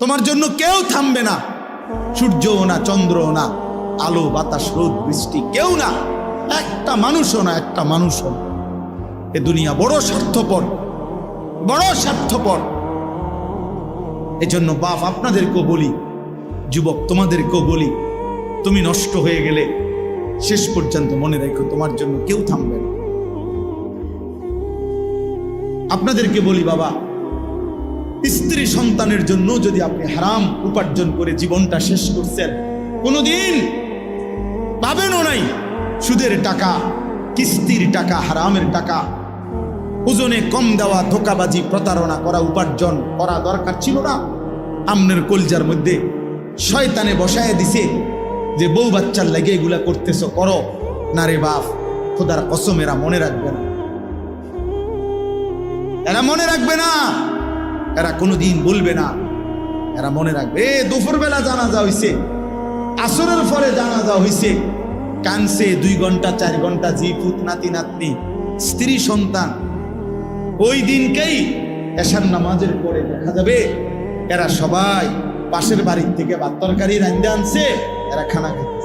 তোমার জন্য কেউ থামবে না, সূর্যও না, চন্দ্রও না, আলো বাতাস রোদ বৃষ্টি কেউ না, একটা মানুষও না, একটা মানুষও না। এ দুনিয়া বড় স্বার্থপর, বড় স্বার্থপর। এজন্য বাপ আপনাদেরকেও বলি, যুবক তোমাদেরকেও বলি, তুমি নষ্ট হয়ে গেলে শেষ পর্যন্ত মনে রাখো তোমার জন্য কেউ থামবে না। আপনাদেরকে বলি বাবা, স্ত্রী সন্তানের জন্য যদি আপনি হারাম উপার্জন করে জীবনটা শেষ করছেন, কোনোদিন পাবেনও নাই। সুদের টাকা, কিস্তির টাকা, হারামের টাকা, ওজনে কম দেওয়া, ধোকাবাজি, প্রতারণা করা উপার্জন করা দরকার ছিল না। আমনের কলজার মধ্যে শয়তানে বসায় দিছে যে বউ বাচ্চার লেগে এগুলা করতেছো, করো না রে বাপ, খোদার কসম এরা মনে রাখবে না, এরা মনে রাখবে না, এরা কোনোদিন বলবে না, এরা মনে রাখবে। দুপুরবেলা জানাজা হইছে, আসরের পরে জানাজা হইছে, কানছে 2 ঘন্টা 4 ঘন্টা, জি পুত, নাতি নাতনি, স্ত্রী সন্তান। ওই দিনকেই এশার নামাজের পরে দেখা যাবে এরা সবাই পাশের বাড়ির থেকে ভাত তরকারি রান্ধে আনছে, এরা খানা খাচ্ছে।